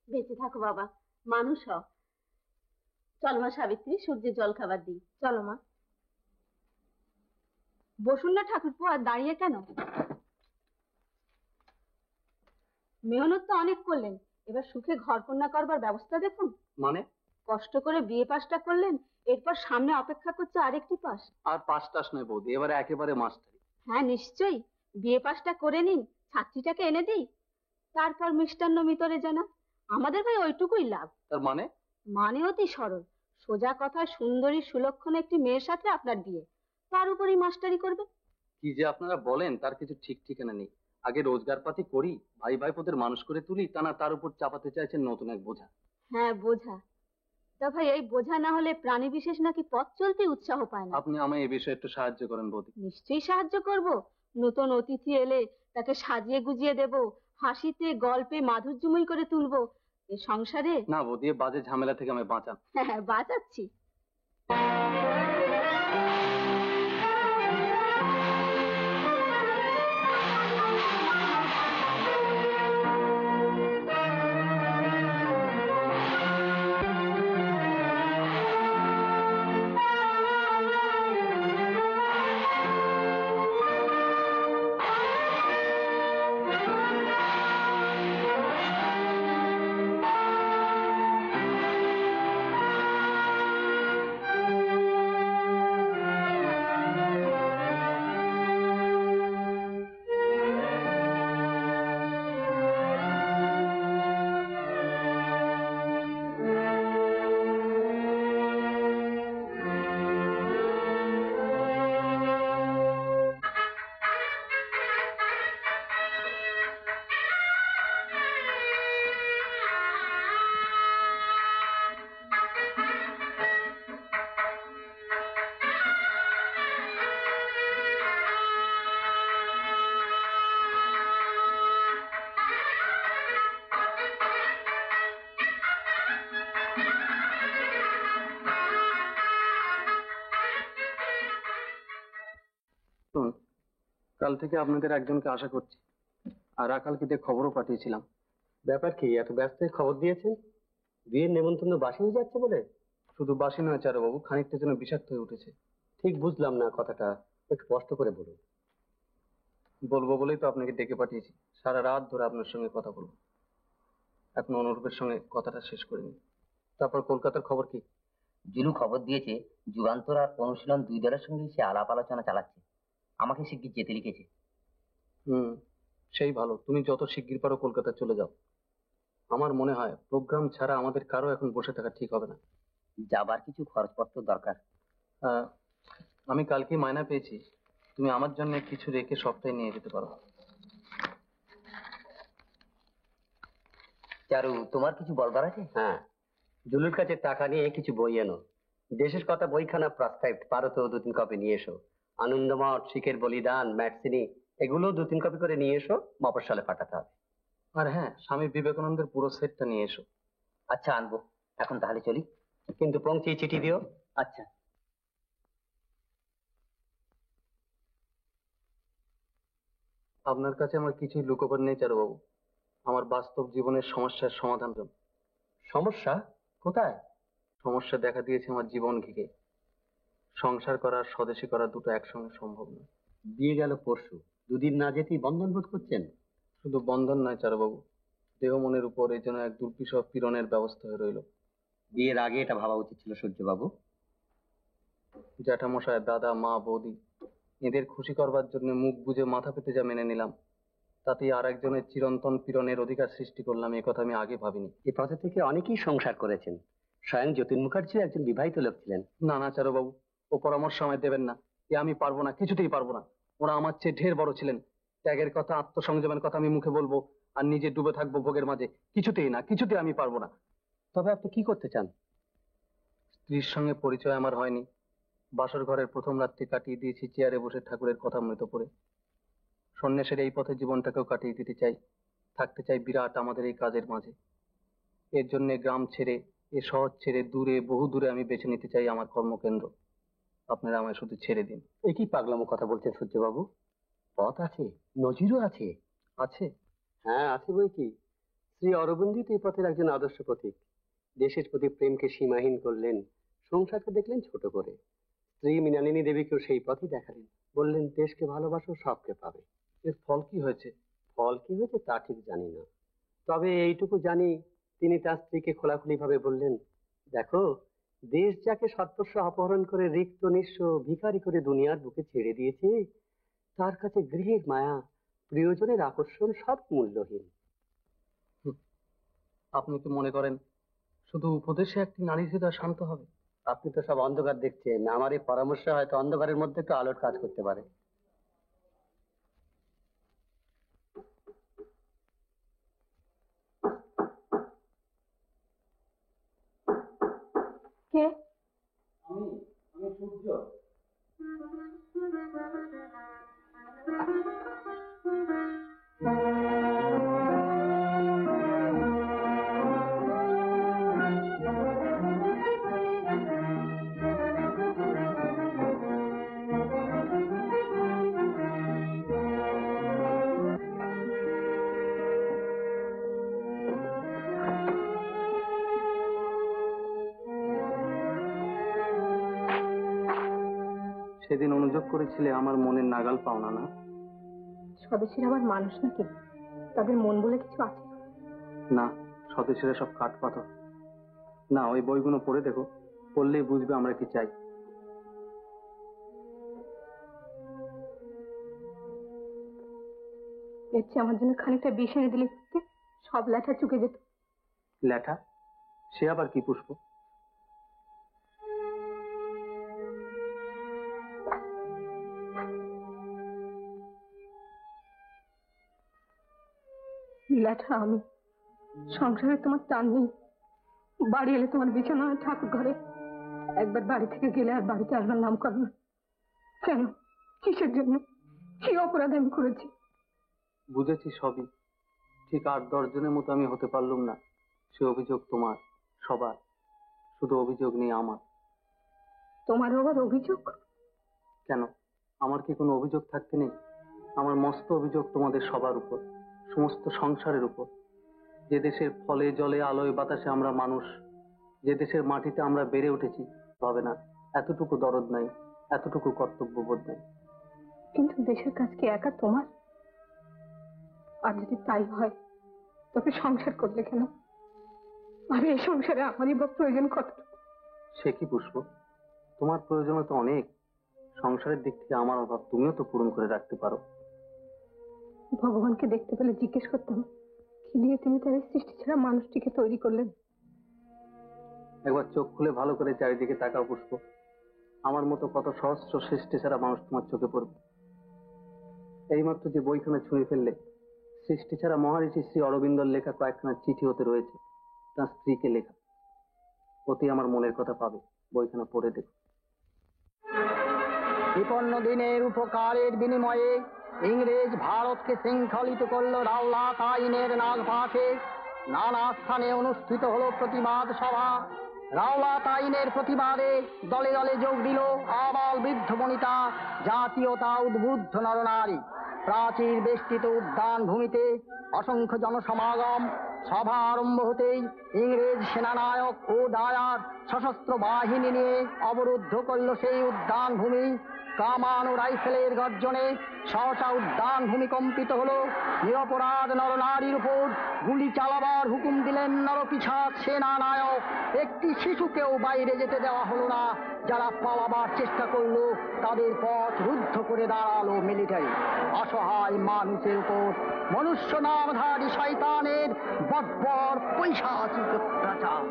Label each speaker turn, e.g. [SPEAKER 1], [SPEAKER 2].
[SPEAKER 1] বেঁচে থাকো বাবা, মানুষ হও। চল মা সাবিত্রী, সূর্যের জল খাবার দিই। চলো মা। বসুন না ঠাকুরপো, আর দাঁড়িয়ে কেন? মেহনত তো অনেক করলেন, এবার সুখে ঘর কন্যা করবার ব্যবস্থা দেখুন।
[SPEAKER 2] মানে?
[SPEAKER 1] কষ্ট করে বিয়ে পাশটা করলেন, এরপর সামনে অপেক্ষা করছে আরেকটি পাশ।
[SPEAKER 2] আর পাস টাস নয় বৌদি, এবারে একেবারে মাস্টারি।
[SPEAKER 1] হ্যাঁ নিশ্চয়ই, বিয়ে পাশটা করে নিন, ছাত্রীটাকে এনে দিই, তারপর মিষ্টান্ন ভিতরে জানা। আমাদের ভাই ওইটুকুই লাভ।
[SPEAKER 2] তার মানে?
[SPEAKER 1] মানে অতি সরল, সোজা কথা, সুন্দরী সুলক্ষণ একটি মেয়ের সাথে আপনার বিয়ে, তার উপরই মাস্টারি করবে।
[SPEAKER 2] কি যে আপনারা বলেন তার কিছু ঠিক ঠিকানা নেই। আগে রোজগার পাতি করি, ভাই ভাইপোদের মানুষ করে তুলি, তা না তার উপর চাপাতে চাইছেন নতুন এক বোঝা।
[SPEAKER 1] হ্যাঁ বোঝা। তা ভাই এই বোঝা না হলে প্রাণী বিশেষ নাকি পথ চলতে উৎসাহ পায় না।
[SPEAKER 2] আপনি আমায় এই বিষয়ে একটু সাহায্য করেন বৌদি।
[SPEAKER 1] নিশ্চয়ই সাহায্য করব। নতুন অতিথি এলে তাকে সাজিয়ে গুজিয়ে দেব, হাসিতে গল্পে মাধুর্যময় করে তুলবো এ সংসারে।
[SPEAKER 2] না বৌদি, এ বাজে ঝামেলা থেকে আমি বাঁচান।
[SPEAKER 1] হ্যাঁ হ্যাঁ, বাঁচাচ্ছি।
[SPEAKER 2] শুনুন, কাল থেকে আপনাদের একজনকে আশা করছি, আর আকালকে দিয়ে খবরও পাঠিয়েছিলাম।
[SPEAKER 3] ব্যাপার কি, এত ব্যস্ত হয়ে খবর দিয়েছেন? বিয়ের নেমন্তন্ন বাসি হয়ে যাচ্ছে বলে?
[SPEAKER 2] শুধু বাসি নয় চারুবাবু, খানিকটা যেন বিষাক্ত হয়ে উঠেছে।
[SPEAKER 3] ঠিক বুঝলাম না কথাটা, একটু স্পষ্ট করে বলুন।
[SPEAKER 2] বলবো বলেই তো আপনাকে ডেকে পাঠিয়েছি, সারা রাত ধরে আপনার সঙ্গে কথা বলবো। এখন অনুরূপের সঙ্গে কথাটা শেষ করিনি। তারপর কলকাতার খবর কি?
[SPEAKER 4] জিলু খবর দিয়েছে যুগান্তর আর অনুশীলন দুই দলের সঙ্গে সে আলাপ আলোচনা চালাচ্ছে। আমাকে শিগগির যেতে লিখেছে।
[SPEAKER 2] হুম, সেই ভালো। তুমি যত শিগগির পারো কলকাতা চলে যাও। আমার মনে হয় প্রোগ্রাম ছাড়া আমাদের কারো এখন বসে থাকা ঠিক হবে না।
[SPEAKER 4] যাবার কিছু খরচপত্র দরকার।
[SPEAKER 2] আহ, আমি কালকে মায়না পেয়েছি, তুমি আমার জন্য কিছু রেখে সপ্তাহে নিয়ে যেতে পারো।
[SPEAKER 4] চারু, তোমার কিছু বলবার আছে?
[SPEAKER 3] হ্যাঁ, জুলুর কাছে টাকা নিয়ে কিছু বই এনো। দেশের কথা বইখানা প্রাস্তাবিক পারো তো 2-3 কপি নিয়ে এসো। আনন্দমঠ, শিখের বলিদান, ম্যাটসিনি, এগুলো 2-3 কপি করে নিয়ে এসো, মফস্বলে পাঠাতে হবে।
[SPEAKER 2] আর হ্যাঁ, স্বামী বিবেকানন্দের পুরো সেটটা নিয়ে এসো।
[SPEAKER 4] আচ্ছা, আনবো। এখন তাহলে চলি।
[SPEAKER 3] কিন্তু পৌঁছে চিঠি দিও।
[SPEAKER 4] আচ্ছা।
[SPEAKER 2] আপনার কাছে আমার কিছুই লুকোবার নেই চারুবাবু। আমার বাস্তব জীবনের সমস্যার সমাধান।
[SPEAKER 3] সমস্যা কোথায়?
[SPEAKER 2] সমস্যা দেখা দিয়েছে আমার জীবন ঘিরে। সংসার করা আর স্বদেশী করা দুটো একসঙ্গে সম্ভব নয়।
[SPEAKER 3] বিয়ে গেল পরশু, 2 দিন না যেতেই বন্ধন বোধ করছেন?
[SPEAKER 2] শুধু বন্ধন নয় চারুবাবু, দেহ মনের উপর এই যেন এক দুর্বিষহ পীড়নের ব্যবস্থা হয়ে রইল।
[SPEAKER 3] বিয়ের আগে এটা ভাবা উচিত ছিল সূর্যবাবু।
[SPEAKER 2] জ্যাঠামশায়, দাদা, মা, বৌদি, এদের খুশি করবার জন্য মুখ বুজে মাথা পেতে যা মেনে নিলাম, তাতেই আর একজনের চিরন্তন পীড়নের অধিকার সৃষ্টি করলাম, এ কথা আমি আগে ভাবিনি।
[SPEAKER 3] এই পথে থেকে অনেকেই সংসার করেছেন। স্বয়ং যতীন মুখার্জি একজন বিবাহিত লোক ছিলেন।
[SPEAKER 2] না না চারুবাবু, ও পরামর্শ আমায় দেবেন না। এ আমি পারবো না, কিছুতেই পারবো না। ওরা আমার চেয়ে ঢের বড় ছিলেন। ত্যাগের কথা, আত্মসংযমের কথা আমি মুখে বলবো, আর নিজে ডুবে থাকবো ভোগের মাঝে? কিছুতেই না, কিছুতেই আমি পারবো না।
[SPEAKER 3] তবে আপনি কি করতে চান?
[SPEAKER 2] স্ত্রীর সঙ্গে পরিচয় আমার হয়নি। বাসর ঘরের প্রথম রাত্রি কাটিয়ে দিয়েছি চেয়ারে বসে ঠাকুরের কথা মৃত পড়ে। সন্ন্যাসের এই পথে জীবনটাকেও কাটিয়ে দিতে চাই, থাকতে চাই বিরাট আমাদের এই কাজের মাঝে। এর জন্য গ্রাম ছেড়ে, এ শহর ছেড়ে দূরে, বহু দূরে আমি বেছে নিতে চাই আমার কর্মকেন্দ্র। আপনারা আমায় শুধু ছেড়ে দিন।
[SPEAKER 3] এ কি পাগলামো কথা বলছেন সূর্যবাবু? পথ আছে, নজিরও আছে।
[SPEAKER 2] আছে?
[SPEAKER 3] হ্যাঁ আছে বই কি। শ্রী অরবিন্দই তো এই পথের একজন আদর্শ পথিক। দেশের প্রতি প্রেমকে সীমাহীন করলেন, সংসারকে দেখলেন ছোট করে। স্ত্রী মৃণালিনী দেবীকেও সেই পথই দেখালেন, বললেন দেশকে ভালোবাসো, সবকে পাবে।
[SPEAKER 2] এর ফল কি হয়েছে?
[SPEAKER 3] ফল কি হয়েছে তা ঠিক জানি না, তবে এইটুকু জানি তিনি তার স্ত্রীকে খোলাখুলি ভাবে বললেন, দেখো, দেশ যাকে সর্বস্ব অপহরণ করে রিক্ত নিঃস্ব ভিখারি করে দুনিয়ার বুকে ছেড়ে দিয়েছে, তার কাছে গৃহের মায়া, প্রিয়জনের আকর্ষণ সব মূল্যহীন।
[SPEAKER 2] আপনি কি মনে করেন শুধু উপদেশে একটি নারীর হৃদয় শান্ত হবে?
[SPEAKER 3] আপনি তো সব অন্ধকার দেখছেন, আমার এই পরামর্শ হয়তো অন্ধকারের মধ্যে একটু আলোর কাজ করতে পারে।
[SPEAKER 1] কে?
[SPEAKER 2] আমি সূর্য। সেদিন অনুযোগ করেছিলে আমার মনের নাগাল পাওনা না?
[SPEAKER 1] স্বদেশীর আবার মানুষ নাকি? তাদের মন বলে কিছু আছে?
[SPEAKER 2] না, স্বদেশীরা সব কাঠ পাথর। না, ওই বইগুলো পড়ে দেখো, পড়লেই বুঝবে আমরা কি চাই।
[SPEAKER 1] এর চেয়ে আমার জন্য খানিকটা বিষ এনে দিলে সব লেখা চুকে যেত।
[SPEAKER 2] লেখা? সে আবার কি পুষ্প?
[SPEAKER 1] লেখা আমি। সংসারে তোমার টান নেই, বাড়ি এলে তোমার বিছানা ঠাকুর ঘরে, একবার বাড়ি থেকে গেলে আর বাড়িতে আসবার নাম করো না। কেন? কিসের জন্য? কি অপরাধ আমি করেছি?
[SPEAKER 2] বুঝেছি সবই, ঠিক 8-10 জনের মতো আমি হতে পারলুম না। সে অভিযোগ তোমার, সবার। শুধু অভিযোগ নেই আমার।
[SPEAKER 1] তোমার আবার অভিযোগ?
[SPEAKER 2] কেন, আমার কি কোনো অভিযোগ থাকতে নেই? আমার মস্ত অভিযোগ তোমাদের সবার উপর, সমস্ত সংসারের উপর। যে দেশের ফলে জলে আলোয় বাতাসে আমরা মানুষ, যে দেশের মাটিতে আমরা বেড়ে উঠেছি, ভাবে না এতটুকু দরদ নাই, এতটুকু কর্তব্যবোধ নাই।
[SPEAKER 1] কিন্তু দেশের কাজ কি একা তোমার? আর যদি তাই হয় তবে সংসার করলে কেন? আর এই সংসারে আমারই বা প্রয়োজন কতটুকু?
[SPEAKER 2] সে কি পুষ্প, তোমার প্রয়োজন তো অনেক। সংসারের দিক থেকে আমার অভাব তুমিও তো পূরণ করে রাখতে পারো।
[SPEAKER 1] ভগবানকে দেখতে পেলে জিজ্ঞেস করতাম, কি দিয়ে তিনি তার এই সৃষ্টি ছাড়া মানুষটিকে তৈরি করলেন?
[SPEAKER 2] একবার চোখ খুলে ভালো করে চারিদিকে তাকাও পুষ্প, আমার মতো কত সহস্র সৃষ্টি ছাড়া মানুষ তোমার চোখে পড়বে। এইমাত্র যে বইখানা ছুঁয়ে ফেললে, সৃষ্টি ছাড়া মহারিষি শ্রী অরবিন্দর লেখা কয়েকখানা চিঠি হতে রয়েছে, তার স্ত্রীকে লেখা। অতি আমার মনের কথা পাবে, বইখানা পড়ে দেখো।
[SPEAKER 5] বিপন্ন দিনের উপকারের বিনিময়ে ইংরেজ ভারতকে শৃঙ্খলিত করল রাওলাত আইনের নাগপাশে। নানা স্থানে অনুষ্ঠিত হলো প্রতিবাদ সভা। রাওলাত আইনের প্রতিবাদে দলে দলে যোগ দিল আবাল বৃদ্ধ বনিতা, জাতীয়তা উদ্বুদ্ধ নরনারী। প্রাচীর বেষ্টিত উদ্যান ভূমিতে অসংখ্য জনসমাগম। সভা আরম্ভ হতেই ইংরেজ সেনানায়ক ও ডায়ার সশস্ত্র বাহিনী নিয়ে অবরুদ্ধ করল সেই উদ্যান ভূমি। কামান ও রাইফেলের গর্জনে সহসা উদ্যান ভূমিকম্পিত হলো। নিরপরাধ নরনারীর উপর গুলি চালাবার হুকুম দিলেন নরপিশাচ সেনানায়ক। একটি শিশুকেও বাইরে যেতে দেওয়া হলো না। যারা পালাবার চেষ্টা করলো তাদের পথ রুদ্ধ করে দাঁড়ালো মিলিটারি। অসহায় মানুষের উপর মনুষ্য নামধারী শয়তানের বর্বর পৈশাচিক অত্যাচার।